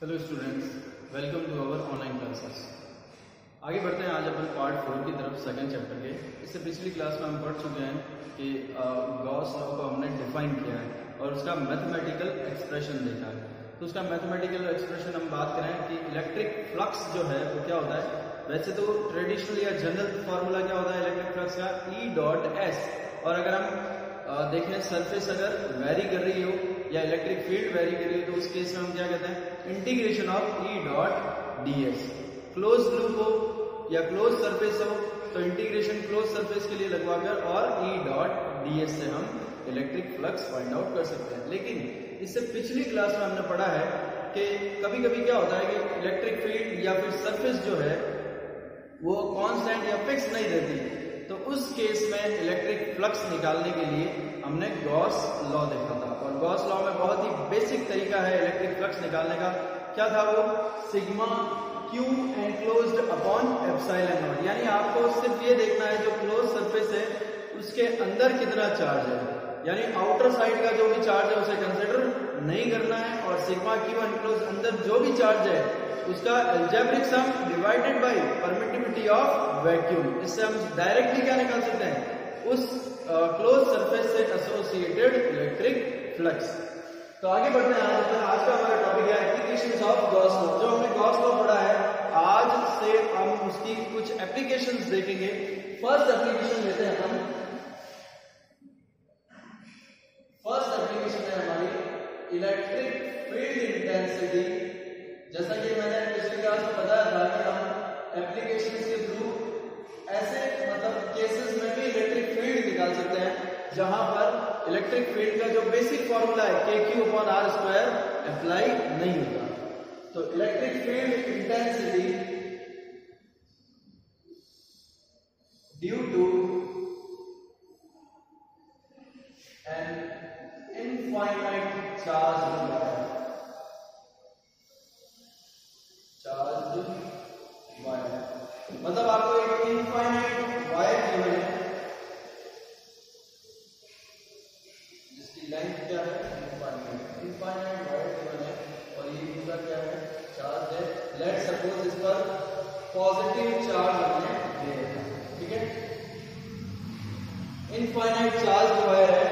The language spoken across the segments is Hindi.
Hello students, welcome to our online classes. आगे बढ़ते हैं आज अपन पार्ट 4 की तरफ, सेकंड चैप्टर के। इससे पिछली क्लास में हम पढ़ चुके हैं कि गॉस लॉ को हमने डिफाइन किया है और उसका मैथमेटिकल एक्सप्रेशन देखा है। तो उसका मैथमेटिकल एक्सप्रेशन हम बात करें कि इलेक्ट्रिक फ्लक्स जो है वो क्या होता है। वैसे तो ट्रेडिशनल या जनरल फार्मूला क्या होता है इलेक्ट्रिक फ्लक्स का, E डॉट एस। और अगर हम देखें सरफेस अगर वेरी कर रही हो या इलेक्ट्रिक फील्ड वेरी कर रही हो तो उस केस में हम क्या कहते हैं, integration of E dot D S. Close loop हो या क्लोज सरफेस हो तो इंटीग्रेशन क्लोज सरफेस के लिए लगवाकर और E डॉट डी एस से हम इलेक्ट्रिक फ्लक्स फाइंड आउट कर सकते हैं। लेकिन इससे पिछली क्लास में हमने पढ़ा है कि कभी कभी क्या होता है कि इलेक्ट्रिक फील्ड या फिर सरफेस जो है वो कांस्टेंट या फिक्स नहीं रहती। तो उस केस में इलेक्ट्रिक फ्लक्स निकालने के लिए हमने गॉस लॉ देखा था। और गॉस लॉ में बहुत ही बेसिक तरीका है इलेक्ट्रिक फ्लक्स निकालने का। क्या था वो? Sigma Q enclosed upon epsilon naught. यानी आपको सिर्फ ये देखना है जो क्लोज सरफेस है उसके अंदर कितना चार्ज है, यानी आउटर साइड का जो भी चार्ज है उसे कंसिडर नहीं करना है। और सिग्मा क्यू एनक्लोज अंदर जो भी चार्ज है उसका algebraic some divided by permittivity of vacuum. इससे हम डायरेक्टली क्या निकाल सकते हैं, उस क्लोज सरफेस से एसोसिएटेड इलेक्ट्रिक फ्लक्स। तो आगे बढ़ते हैं। आज का हमारा टॉपिक है एप्लीकेशंस ऑफ गॉस लॉ। जो हमने गॉस लॉ पढ़ा है आज से हम उसकी कुछ एप्लीकेशंस देखेंगे। फर्स्ट एप्लीकेशन लेते हैं हम। फर्स्ट एप्लीकेशन है हमारी इलेक्ट्रिक फील्ड इंटेंसिटी। जैसा कि मैंने पिछली क्लास में बताया था कि हम एप्लीकेशंस के थ्रू ऐसे केसेस में भी इलेक्ट्रिक फील्ड निकाल सकते हैं जहां पर इलेक्ट्रिक फील्ड का जो बेसिक फॉर्मूला है KQ/R² अप्लाई नहीं होता। तो electric field intensity due to an infinite charge wire. मतलब आपको एक इनफाइनाइट वायर गिवन है जिसकी लेंथ क्या है, इनफाइनाइट वायर गिवन है और ये दूसरा क्या है, चार्ज है। लेट्स सपोज इस पर पॉजिटिव चार्ज हमने दे रखा है, ठीक है। इनफाइनाइट चार्ज जो वायर है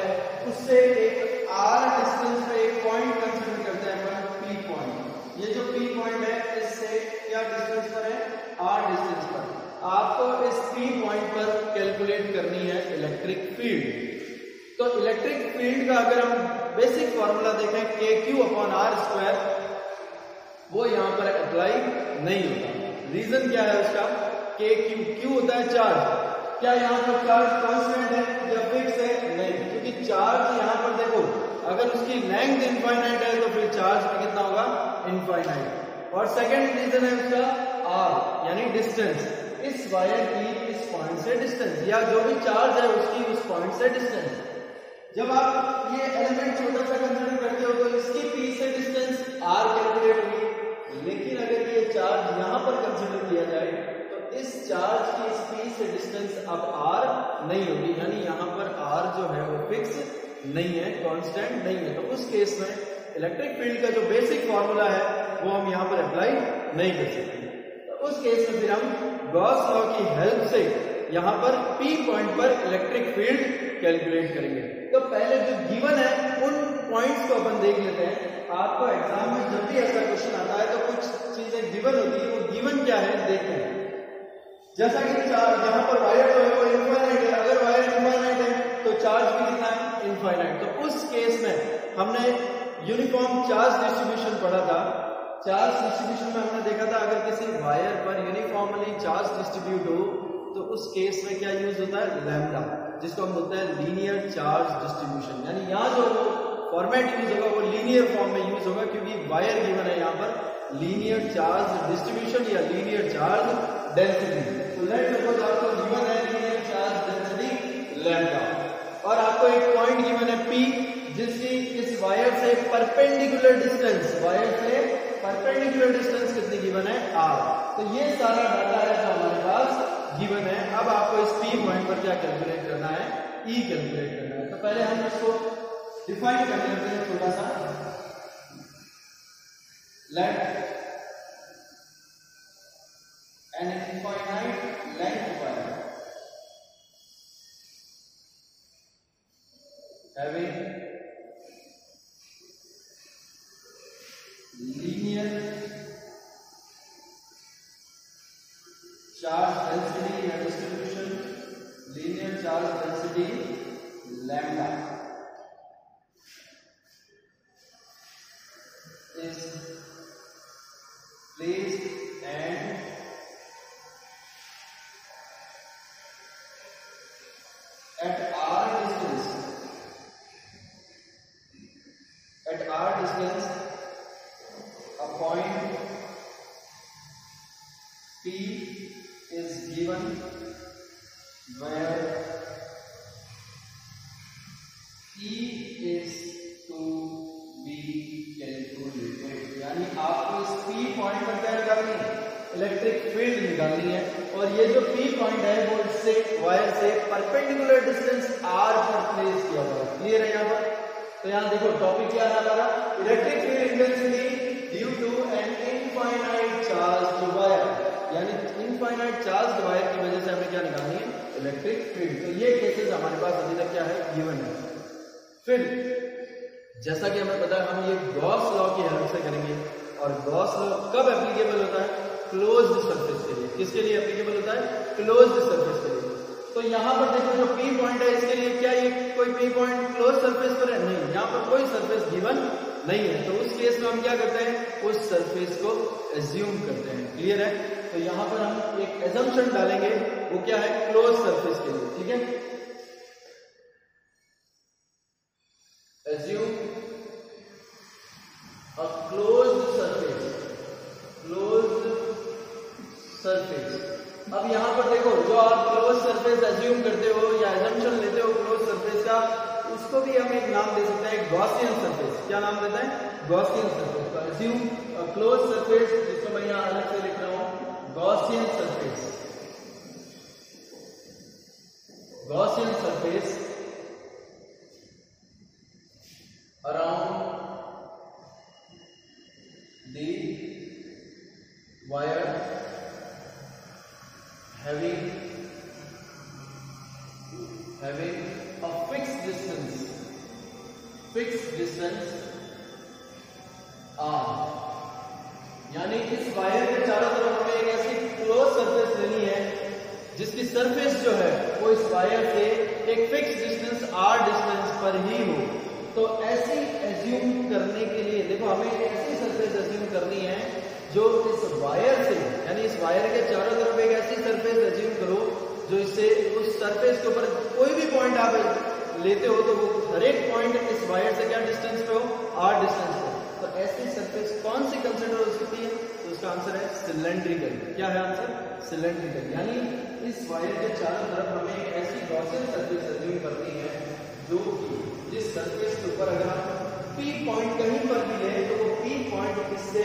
उससे एक r डिस्टेंस पे एक पॉइंट कंसीडर करते हैं अपन, P पॉइंट। ये जो P पॉइंट है इससे क्या डिस्टेंस पर है, r डिस्टेंस पर। आपको इस P पॉइंट पर कैलकुलेट करनी है इलेक्ट्रिक फील्ड। तो इलेक्ट्रिक फील्ड का अगर हम बेसिक फॉर्मूला देखें KQ/R², वो यहां पर अप्लाई नहीं होता। रीजन क्या है उसका? Q होता है चार्ज। क्या यहां पर चार्ज कांस्टेंट है या फिक्स है? नहीं, क्योंकि चार्ज यहां पर देखो अगर उसकी लेंथ इनफाइनाइट है तो फिर चार्ज भी कितना होगा, इनफाइनाइट। और सेकंड रीजन है उसका R यानी डिस्टेंस। इस वायर की इस पॉइंट से डिस्टेंस या जो भी चार्ज है उसकी उस पॉइंट से डिस्टेंस। जब आप ये एलिमेंट छोटा सा कंसीडर करते हो तो इसकी P से डिस्टेंस R कैलकुलेट होगी। लेकिन अगर ये चार्ज यहां पर कंसीडर किया जाए तो इस चार्ज की इस P से डिस्टेंस अब R नहीं होगी, यानी यहां पर R जो है वो फिक्स नहीं है, कांस्टेंट नहीं है। तो उस केस में इलेक्ट्रिक फील्ड का जो बेसिक फॉर्मूला है वो हम यहां पर अप्लाई नहीं कर सकते। तो उस केस में फिर हम गॉस लॉ की हेल्प से यहां पर P पॉइंट पर इलेक्ट्रिक फील्ड कैलकुलेट करेंगे। तो पहले जो गिवन है उन पॉइंट्स को अपन देख लेते हैं। आपको एग्जाम में जब भी ऐसा क्वेश्चन आता है तो कुछ चीजें गिवन होती है, वो गिवन क्या है देखते हैं। जैसा कि यहां पर वायर जो है वो इनफाइनाइट है। अगर वायर इनफाइनाइट है तो चार्ज भी कितना है, इनफाइनाइट। तो उस केस में हमने यूनिफॉर्म चार्ज डिस्ट्रीब्यूशन पढ़ा था। चार्ज डिस्ट्रीब्यूशन में हमने देखा था अगर किसी वायर पर यूनिफॉर्मली चार्ज डिस्ट्रीब्यूट हो तो उस केस में क्या यूज होता है, लैम्डा, जिसको हम बोलते हैं लीनियर चार्ज डिस्ट्रीब्यूशन। यानी यहाँ जो फॉर्मेट यूज होगा वो लीनियर फॉर्म में यूज होगा क्योंकि वायर गिवन है यहाँ पर लीनियर चार्ज डिस्ट्रीब्यूशन या लीनियर चार्ज डेंसिटी। तो लेट्स सपोज आपको गिवन है लीनियर चार्ज डेंसिटी लैम्डा और आपको एक पॉइंट गिवन है P जिसकी इस वायर से परपेंडिकुलर डिस्टेंस, वायर से परपेंडिकुलर डिस्टेंस कितनी गिवन है, R। तो ये सारा डाटा है जो हमारे पास गिवन है। अब आपको इस P पॉइंट पर क्या कैलकुलेट करना है, E कैलकुलेट करना है। तो पहले हम इसको डिफाइन कर लेते हैं छोटा सा। let an infinite length wire having linear charge density या distribution linear charge density lambda is placed and at r distance a point P is given where E is to be calculated। यानी आपको इस P पॉइंट पर क्या निकालनी है, इलेक्ट्रिक फील्ड निकालनी है, और ये जो P पॉइंट है वो इससे वायर से परपेंडिकुलर डिस्टेंस r पर प्लेस किया हुआ है। क्लियर है यहाँ पर? तो यहाँ देखो टॉपिक क्या है हमारा, electric field intensity due to an infinite charge wire, यानी इनफाइनाइट चार्ज वायर की वजह से हमें क्या निकालनी है, इलेक्ट्रिक फील्ड। तो ये केसेस हमारे पास अभी तक क्या है, गिवन है। फिर जैसा कि हमें पता है हम ये गॉस लॉ की हेल्प से करेंगे, और गॉस लॉ कब एप्लीकेबल होता है, क्लोज्ड सरफेस के लिए। किसके लिए एप्लीकेबल होता है, क्लोज्ड सरफेस के लिए। तो यहाँ पर देखो जो P पॉइंट है इसके लिए क्या ये कोई P पॉइंट क्लोज सरफेस पर है, नहीं, यहाँ पर कोई सरफेस गिवन नहीं है। तो उस केस में हम क्या करते हैं, उस सरफेस को एज्यूम करते हैं। क्लियर है? तो यहाँ पर हम एक एजम्पशन डालेंगे, वो क्या है, क्लोज सरफेस के लिए। ठीक है, एज्यूम अ क्लोज्ड सरफेस। अब यहाँ पर देखो जो आप क्लोज सरफेस एज्यूम करते हो या एजम्पशन लेते हो क्लोज सरफेस का, उसको भी हम एक नाम दे सकते हैं, गॉसियन सरफेस। क्या नाम देते हैं, गॉसियन सरफेस। तो एज्यूम क्लोज सरफेस, जिसको मैं यहाँ अलग से लिख रहा हूँ, Gaussian surface around the wire having a fixed distance r, यानी इस वायर के चारों तरफ हमें एक ऐसी क्लोज सरफेस लेनी है जिसकी सरफेस जो है वो इस वायर से एक फिक्स डिस्टेंस r डिस्टेंस पर ही हो। तो ऐसी एज्यूम करने के लिए देखो हमें ऐसी सरफेस एज्यूम करनी है जो इस वायर से, यानी इस वायर के चारों तरफ एक ऐसी सरफेस एज्यूम करो जो इससे उस सरफेस के ऊपर कोई भी पॉइंट आप लेते हो तो वो हर एक पॉइंट इस वायर से क्या डिस्टेंस पे हो, r डिस्टेंस पे। तो ऐसी सरफेस कौन सी कंसिडर हो सकती है, तो उसका आंसर है सिलेंड्रिकल। क्या है आंसर, सिलेंड्रिकल। यानी इस वायर के चारों तरफ हमें एक ऐसी गॉसियन सरफेस एज्यूम करनी है जो जिस सरफेस के ऊपर अगर हम P पॉइंट कहीं पर भी ले तो वो P पॉइंट इससे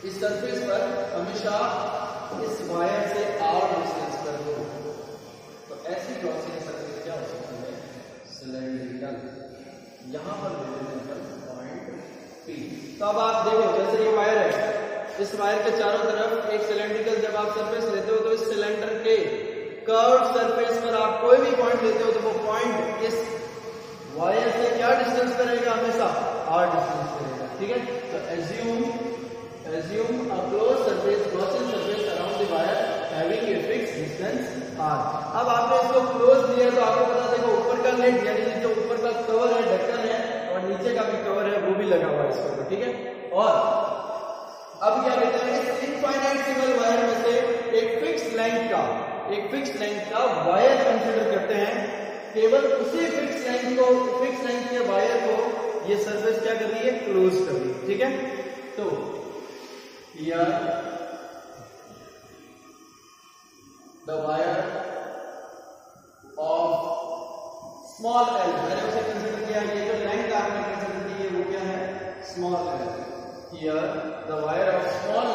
इस सरफेस पर हमेशा इस वायर से r डिस्टेंस पर हो। तो ऐसी गॉसियन सरफेस क्या हो सकती है, सिलेंड्रिकल। यहां पर ले लेते हैं पॉइंट P। तो अब आप देखो जैसे ये वायर है, इस वायर के चारों तरफ एक सिलेंड्रिकल जब आप सरफेस लेते हो तो इस सिलेंडर के कर्व्ड सरफेस पर आप कोई भी पॉइंट लेते हो तो वो पॉइंट इस वायर से क्या डिस्टेंस पर रहेगा, हमेशा r डिस्टेंस पर रहेगा। ठीक है, तो assume a closed surface, Gaussian surface around the wire having a fixed distance r। अब आपने इसको क्लोज दिया तो आपको पता देखो ऊपर का लेड यानी जो ऊपर का कवर है, ढक्कन है, और नीचे का भी कवर है वो भी लगा हुआ है इसके ऊपर। ठीक है, और अब क्या कहते हैं, इस इनफाइनाइट सिंगल वायर में से एक फिक्स लेंथ का वायर कंसीडर करते हैं। केवल उसी फिक्स लेंथ के वायर को ये सरफेस क्या कर रही है, क्लोज कर रही है। ठीक है, तो here the wire of small l, मैंने उसे कंसीडर किया, ये जो लेंथ आपने कंसीडर की है वो क्या है, small l। here the wire of small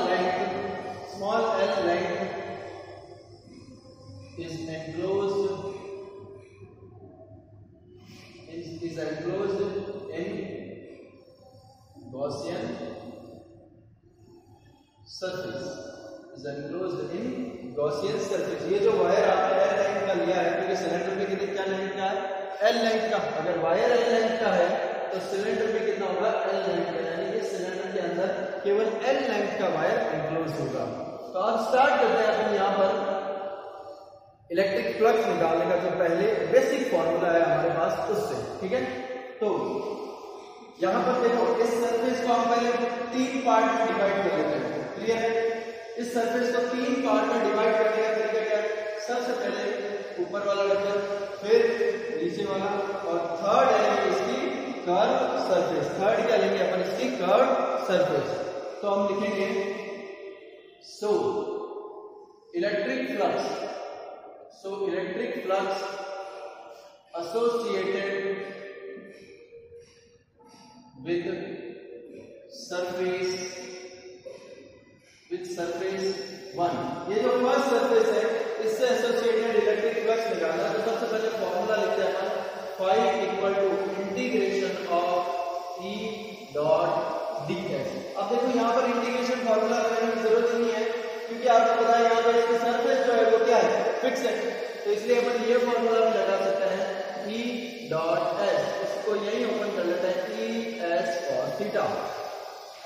l length is enclosed in Gaussian surface is enclosed in Gaussian surface। ये जो वायर आपने L लेंथ का लिया है, क्योंकि सिलेंडर में कितने क्या लेंथ का है, L लेंथ का। अगर वायर L लेंथ का है तो सिलेंडर में कितना होगा, L लेंथ का, यानी कि सिलेंडर के अंदर केवल L लेंथ का वायर एंक्लोज होगा। तो अब स्टार्ट करते हैं अपन यहाँ पर इलेक्ट्रिक फ्लक्स निकालने का, जो पहले बेसिक फॉर्मूला है हमारे पास उससे। ठीक है, तो यहां पर देखो इस सरफेस को हम पहले 3 पार्ट में डिवाइड कर लेते हैं। क्लियर है, इस सरफेस को 3 पार्ट में डिवाइड करने का तरीका क्या है, सबसे पहले ऊपर वाला ढक्कन, फिर नीचे वाला, और थर्ड है इसकी कर्व सरफेस। थर्ड क्या लेंगे अपन, इसकी कर्व सरफेस। तो हम लिखेंगे so electric flux associated with surface 1, ये जो फर्स्ट सरफेस है इससे एसोसिएटेड इलेक्ट्रिक फ्लक्स निकालना है। तो सबसे पहले फॉर्मूला लिखते हैं अपन, phi equal to integration of E dot ds। अब देखो यहाँ पर इंटीग्रेशन फॉर्मूला लगाने की जरूरत नहीं है, क्योंकि आपको पता है यहाँ पर इसकी सरफेस जो है वो क्या है, फिक्स है। तो इसलिए अपन ये फॉर्मूला भी लगा सकते हैं, E डॉट s, इसको यही ओपन कर लेते हैं, E s cos थीटा।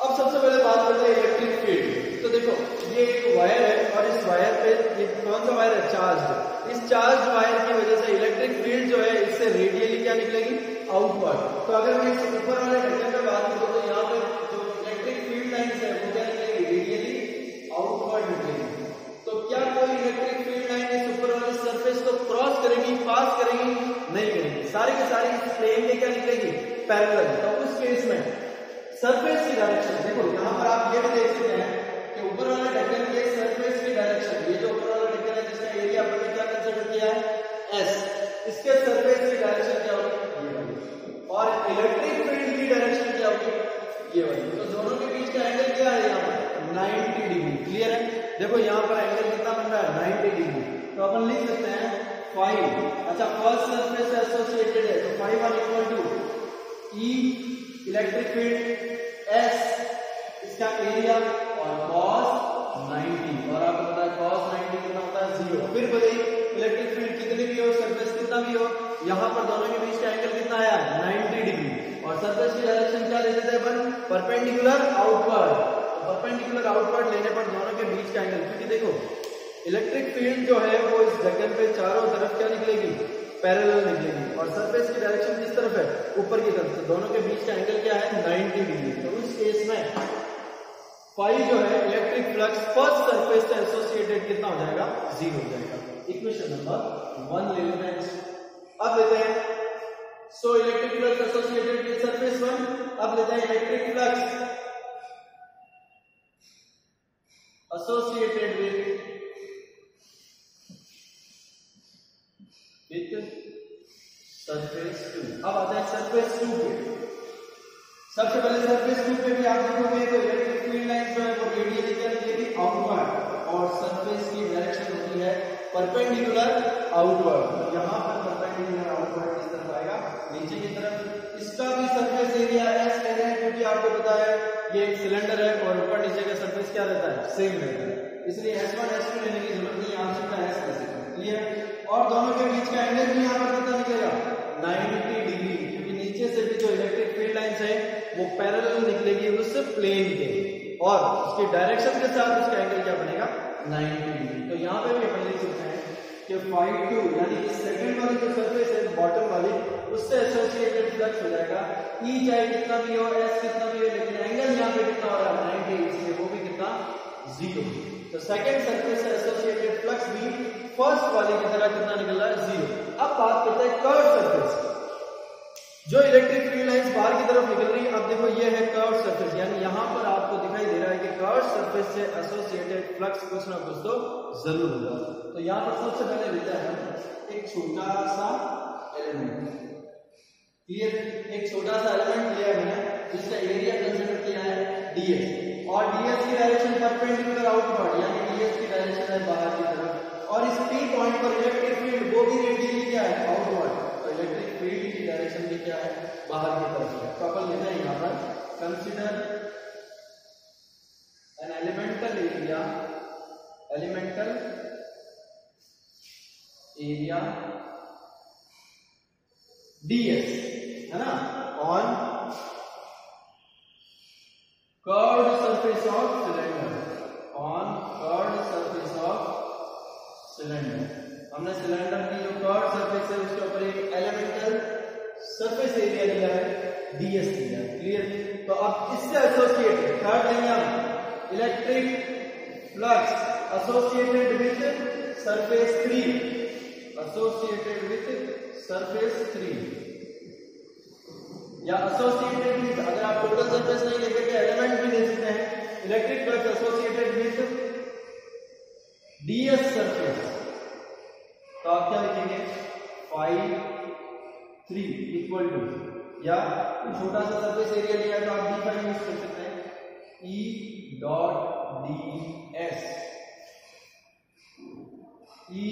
अब सबसे पहले बात करते हैं इलेक्ट्रिक फील्ड। तो देखो ये एक वायर है और इस वायर पे ये कौन सा वायर है, चार्ज। इस चार्ज वायर की वजह से इलेक्ट्रिक फील्ड जो है इससे रेडियली क्या निकलेगी, आउटवर्ड। तो अगर मैं इस ऊपर वाले ढक्कन पे बात करूं तो यहाँ पे जो इलेक्ट्रिक फील्ड लाइंस है वो क्या निकलेगी, रेडियली आउटवर्ड निकलेगी। तो क्या कोई इलेक्ट्रिक फील्ड लाइन इस ऊपर वाले सरफेस को क्रॉस करेगी, पास करेगी, नहीं करेगी, सारी की सारी प्लेन में क्या निकलेगी, पैरेलल। तो उस केस में सरफेस की डायरेक्शन देखो, यहाँ पर आप ये भी देख सकते हैं कि ऊपर वाले ढक्कन के सरफेस की डायरेक्शन, ये जो ऊपर वाला ढक्कन है जिसका एरिया हमने क्या कंसीडर किया है, S, इसके सरफेस की डायरेक्शन क्या होगी, ये वाली, और इलेक्ट्रिक फील्ड की डायरेक्शन क्या होगी, ये वाली। तो दोनों के बीच का एंगल क्या है, यहाँ पर 90 डिग्री। क्लियर है, देखो यहाँ पर एंगल कितना बन रहा है, 90 डिग्री। तो अपन लिख सकते हैं phi, अच्छा फर्स्ट सरफेस से एसोसिएटेड है तो phi 1 equal to E electric field, S इसका एरिया, और cos 90, और आपको पता है cos 90 कितना होता है, 0। फिर बताइए इलेक्ट्रिक फील्ड कितनी भी हो, सरफेस कितना भी हो, यहाँ पर दोनों के बीच का एंगल कितना आया, 90 डिग्री, और सरफेस की डायरेक्शन क्या ले लेते हैं अपन, परपेंडिकुलर आउटवर्ड। परपेंडिकुलर आउटवर्ड लेने पर दोनों के बीच का एंगल, क्योंकि देखो इलेक्ट्रिक फील्ड जो है वो इस ढक्कन पे चारों तरफ क्या निकलेगी, पैरेलल निकलेगी, और सरफेस की डायरेक्शन किस तरफ है, ऊपर की तरफ। तो दोनों के बीच का एंगल क्या है, 90 डिग्री। तो उस केस में phi जो है इलेक्ट्रिक फ्लक्स फर्स्ट सरफेस से एसोसिएटेड कितना हो जाएगा, 0 हो जाएगा। इक्वेशन नंबर 1 ले लेते हैं। अब लेते हैं so electric flux associated with surface 1। अब लेते हैं electric flux associated with surface 2। अब आता है सरफेस 2 पे। सबसे पहले सरफेस 2 पे भी आप देखोगे तो इलेक्ट्रिक फील्ड लाइन जो है वो रेडियली क्या निकलेगी, आउटवर्ड, और सरफेस की डायरेक्शन होती है परपेंडिकुलर आउटवर्ड। तो यहाँ पर परपेंडिकुलर आउटवर्ड किस तरफ आएगा, नीचे की तरफ। इसका भी सरफेस एरिया S ले रहे हैं, क्योंकि आपको पता है ये एक सिलेंडर है और ऊपर नीचे का सरफेस क्या रहता है, सेम रहता है, इसलिए S1 S2 लेने की जरूरत नहीं, आप सीधा S ले सकते हैं। क्लियर, और दोनों के बीच का एंगल भी यहाँ पर कितना निकलेगा, 90 डिग्री, क्योंकि नीचे से भी जो इलेक्ट्रिक फील्ड लाइंस है वो पैरेलल निकलेगी उस प्लेन के, और उसकी डायरेक्शन के साथ उसका एंगल क्या बनेगा, 90 डिग्री। तो यहाँ पे भी अपन लिख सकते हैं कि phi 2 यानी कि सेकंड वाली जो सरफेस है बॉटम वाली, उससे एसोसिएटेड फ्लक्स हो जाएगा E चाहे कितना भी हो, S कितना भी हो, लेकिन एंगल यहाँ पे कितना हो रहा है, 90, इसलिए वो भी कितना, 0। तो सेकंड सरफेस से एसोसिएटेड फ्लक्स भी फर्स्ट वाली की तरह कितना निकल रहा है, 0। अब बात करते हैं कर्व सरफेस, जो इलेक्ट्रिक फील्ड लाइंस बाहर की तरफ निकल रही है। अब देखो ये है कर्व सरफेस, यानी यहाँ पर आपको दिखाई दे रहा है कि कर्व सरफेस से एसोसिएटेड फ्लक्स कुछ ना कुछ तो जरूर होगा। तो यहाँ पर सबसे पहले लेते हैं एक छोटा सा एलिमेंट। क्लियर, एक छोटा सा एलिमेंट लिया मैंने जिसका एरिया कंसीडर किया है ds, और ds की डायरेक्शन परपेंडिकुलर आउटवर्ड, यानी ds की डायरेक्शन है बाहर की तरफ, और इस P पॉइंट पर इलेक्ट्रिक फील्ड वो भी रेडियली क्या है, आउटवर्ड। तो इलेक्ट्रिक फील्ड की डायरेक्शन भी क्या है, बाहर की तरफ है। तो अपन लेते हैं यहाँ पर consider N elemental elemental area ds है ना on curved surface of cylinder, on curved surface of cylinder. हमने सिलेंडर की जो कर्व्ड सरफेस है उसके ऊपर एक एलिमेंटल सरफेस एरिया लिया है ds लिया है। क्लियर? तो अब इससे एसोसिएटेड थर्ड लेंगे हम electric flux associated with surface 3, associated with surface 3 या एसोसिएटेड विद, अगर आप टोटल सरफेस नहीं लेके के एलिमेंट भी ले सकते हैं, electric flux associated with ds surface. तो आप क्या लिखेंगे phi 3 इक्वल टू, या छोटा सा सरफेस एरिया लिया है तो आप d फाई यूज कर सकते हैं, E dot ds, E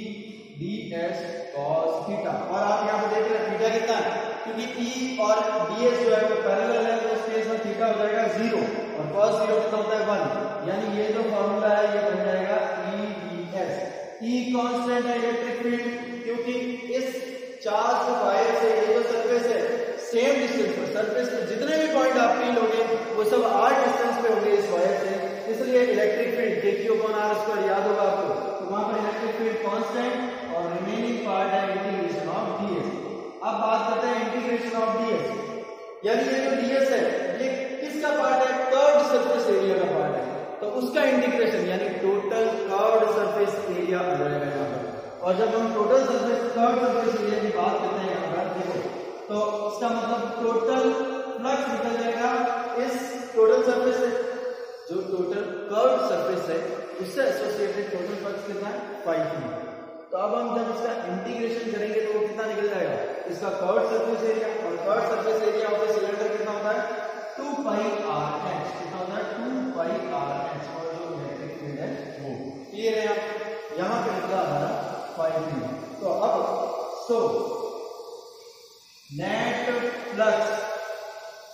ds cos theta. और आप यहाँ पे देख रहे हैं थीटा कितना है, क्योंकि E और ds जो है वो पैरेलल है तो उस केस में थीटा हो जाएगा 0 और cos 0 कितना होता है 1, यानी ये जो फॉर्मूला है ये बन जाएगा E ds। E कांस्टेंट है इलेक्ट्रिक फील्ड, क्योंकि इस चार्ज वायर से ये जो सरफेस है सेम डिस्टेंस पर, सरफेस पे जितने भी पॉइंट आप फील होंगे वो सब r डिस्टेंस पे होंगे इस वायर से, इसलिए इलेक्ट्रिक फील्ड kq/r² याद होगा आपको। तो वहां पर इलेक्ट्रिक फील्ड कांस्टेंट और रिमेनिंग पार्ट है इंटीग्रेशन ऑफ ds। अब बात करते हैं इंटीग्रेशन ऑफ ds, यानी ये जो ds है ये किसका पार्ट है, कर्व्ड सरफेस एरिया का पार्ट है, तो उसका इंटीग्रेशन यानी टोटल कर्व्ड सरफेस एरिया आ जाएगा यहाँ पर। और जब हम total surface curved surface area की बात करते हैं यहाँ पर देखो, तो इसका मतलब टोटल फ्लक्स निकल जाएगा इस टोटल सरफेस से, जो टोटल कर्व्ड सरफेस है उससे एसोसिएटेड टोटल फ्लक्स कितना है 5 तो अब हम जब इसका इंटीग्रेशन करेंगे तो वो कितना निकल जाएगा, इसका कर्व्ड सरफेस एरिया, और curved surface area of the cylinder कितना होता है 2 पाई r/h, कितना होता है 2 पाई r/h, और जो इलेक्ट्रिक फील्ड है वो क्लियर है। आप यहाँ पे निकला हमारा 5। तो अब नेट फ्लक्स,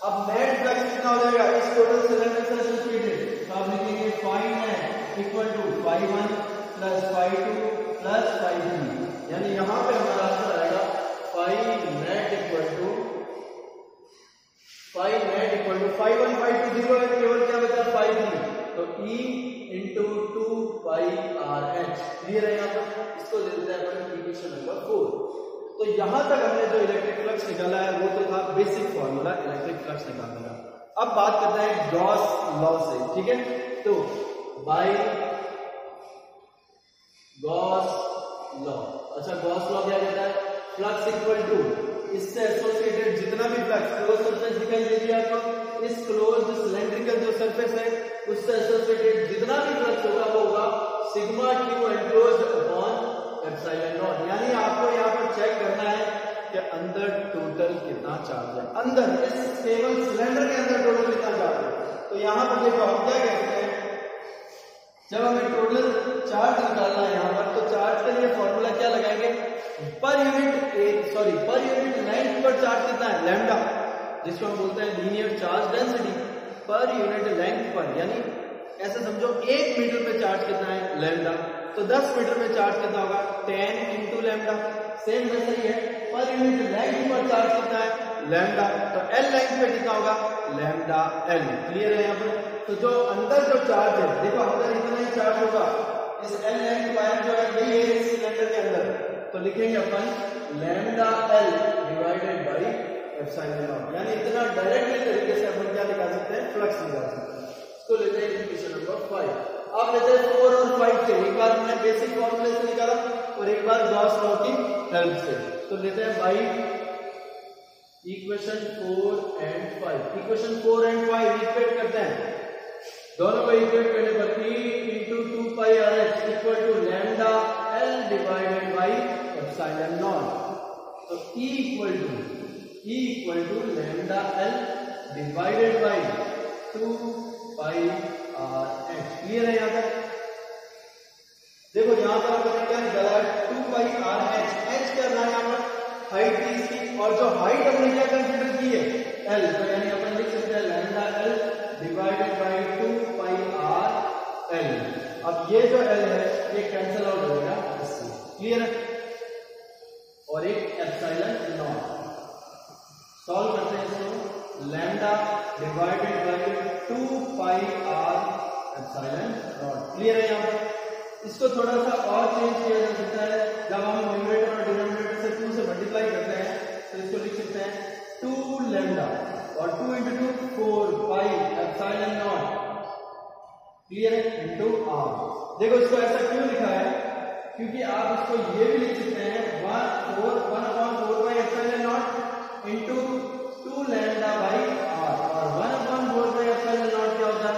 अब नेट फ्लक्स कितना हो जाएगा इस टोटल सिलेंडर से एसोसिएटेड, तो आप लिखेंगे phi net equal to phi1 plus phi2 plus phi3, यानी यहां पे हमारा आंसर आएगा phi net equal to phi1 phi2 0 है, केवल क्या बचा phi3, तो E into 2 pi RH। Clear है यहाँ पर? इसको दे देते हैं अपन इक्वेशन नंबर 4। तो यहां तक हमने जो इलेक्ट्रिक फ्लक्स निकाला है वो तो था बेसिक फॉर्मूला इलेक्ट्रिक फ्लक्स निकालने का। अब बात करते हैं गॉस लॉ से, ठीक है? तो बाय गॉस लॉ, अच्छा गॉस लॉ क्या कहता है, फ्लक्स इक्वल टू इससे एसोसिएटेड जितना भी फ्लक्स, क्लोज सरफेस दिखाई दे दिया आपको, इस क्लोज्ड सिलेंड्रिकल जो सरफेस है उससे एसोसिएटेड जितना भी फ्लक्स होगा वो होगा sigma q enclosed upon epsilon naught. यानी आपको यहाँ पर चेक करना है कि अंदर टोटल कितना चार्ज है, अंदर इस केवल सिलेंडर के अंदर टोटल कितना चार्ज है। तो यहाँ पर देखो हम क्या कहते हैं, जब हमें टोटल चार्ज निकालना है यहाँ पर, तो चार्ज के लिए फॉर्मूला क्या लगाएंगे, पर यूनिट लेंथ पर चार्ज कितना है लैम्डा, जिसको हम बोलते हैं linear charge density per unit length पर, यानी ऐसे समझो 1 मीटर पे चार्ज कितना है लैम्डा, तो 10 मीटर में चार्ज कितना होगा 10 इंटू लैम्डा। सेम वैसे ही है, पर यूनिट लेंथ पर चार्ज कितना है लैम्डा, तो L लेंथ पे कितना होगा लैम्डा L। क्लियर है यहाँ पर? तो जो अंदर जो चार्ज है देखो अंदर इतना ही चार्ज होगा, इस L लेंथ वायर जो है यही है इस सिलेंडर के अंदर, तो लिखेंगे अपन lambda L divided by epsilon naught, यानी इतना डायरेक्टली तरीके से अपन क्या निकाल सकते हैं फ्लक्स निकाल सकते हैं। इसको लेते हैं इक्वेशन नंबर 5। अब लेते हैं 4 और 5 से, एक बार हमने बेसिक फॉर्मूले से निकाला और एक बार गॉस लॉ की हेल्प से। तो लेते हैं by equation 4 and 5, equation 4 and 5 equate करते हैं, दोनों को इक्वेट करने पर E into 2 pi RH equal to lambda L divided by epsilon naught. तो E equal to lambda L divided by 2 pi RH। Clear है यहाँ तक? देखो यहाँ पर आपने क्या निकाला है 2 पाई RH, H क्या रहा है यहाँ पर हाइट थी इसकी, और जो हाइट हमने क्या कंसीडर की है L, तो यानी अपन लिख सकते हैं lambda L divided by 2 pi R L। अब ये जो L है क्लियर है? और एक एप्सिलॉन नॉट। सॉल्व करते हैं इसको, lambda divided by 2 pi r epsilon naught. Clear है? यहाँ पर इसको थोड़ा सा और चेंज किया जा सकता है। जब हम न्यूमरेटर और डिनोमिनेटर से 2 से मल्टीप्लाई करते हैं तो इसको लिख सकते हैं 2 लैम्डा और 2 into 2 4 pi epsilon naught. Clear है? Into r। देखो इसको ऐसा क्यों लिखा है, क्योंकि आप इसको ये भी लिख सकते हैं 1/4 पाई epsilon not into 2 lambda by r, और 1/4 पाई एप्सिलॉन नॉट क्या होता है?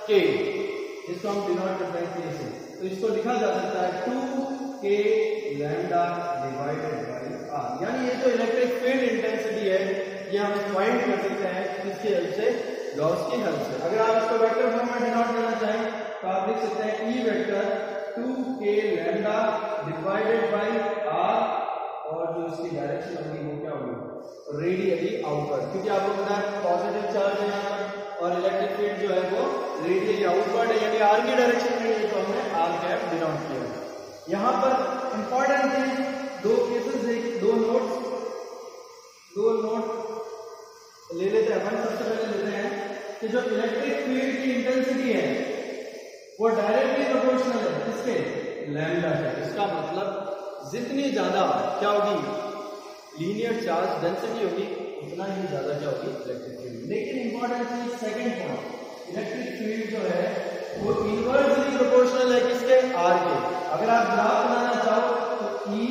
k। इसको हम डिनोट करते हैं k से, तो इसको लिखा जा सकता है 2k lambda divided by r। यानी ये जो इलेक्ट्रिक फील्ड इंटेंसिटी है ये हम फाइंड कर सकते हैं किसकी हेल्प से? गॉस की हेल्प से। अगर आप इसको वेक्टर फॉर्म में डिनोट करना चाहें तो आप लिख सकते हैं E vector 2k lambda divided by r, और जो इसकी डायरेक्शन होगी वो क्या होगी? रेडियली आउटवर्ड, क्योंकि आपको पता है पॉजिटिव चार्ज है यहाँ पर और इलेक्ट्रिक फील्ड जो है वो रेडियली आउटवर्ड है, यानी r की डायरेक्शन में है, तो हमने r कैप डिनोट किया। यहाँ पर इंपॉर्टेंट चीज, दो केसेस देखिए, दो नोट ले लेते हैं। अपन सबसे पहले लेते हैं कि जो इलेक्ट्रिक फील्ड की इंटेंसिटी है वो डायरेक्टली प्रोपोर्शनल है किसके? लैम्डा के। इसका मतलब जितनी ज्यादा क्या होगी? लीनियर चार्ज डेंसिटी होगी, उतना ही ज्यादा क्या होगी? Electric field. लेकिन इंपॉर्टेंट चीज सेकंड पॉइंट, इलेक्ट्रिक फील्ड जो है वो इनवर्सली प्रोपोर्शनल है किसके? r के। अगर आप ग्राफ बनाना चाहो तो E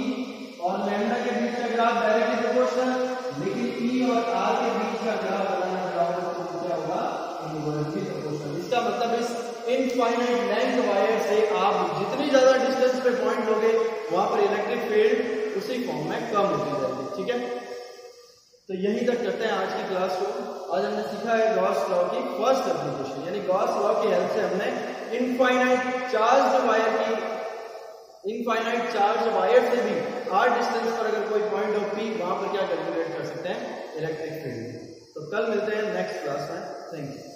और लैम्डा के बीच का ग्राफ डायरेक्टली प्रोपोर्शनल, लेकिन E और r के बीच का ग्राफ बनाना चाहो तो क्या होगा? Inversely proportional. इसका मतलब इस इनफाइनाइट लेंथ वायर से आप जितनी ज्यादा डिस्टेंस पे पॉइंट लोगे वहां पर इलेक्ट्रिक फील्ड उसी फॉर्म में कम होती जाएगी। ठीक है, तो यहीं तक करते हैं आज की क्लास को। आज हमने सीखा है गॉस लॉ की फर्स्ट एप्लीकेशन, यानी गॉस लॉ की हेल्प से हमने इनफाइनाइट चार्ज वायर से भी r डिस्टेंस पर अगर कोई पॉइंट हो P, वहां पर क्या कैलकुलेट कर सकते हैं? Electric field. तो कल मिलते हैं नेक्स्ट क्लास में। Thank you.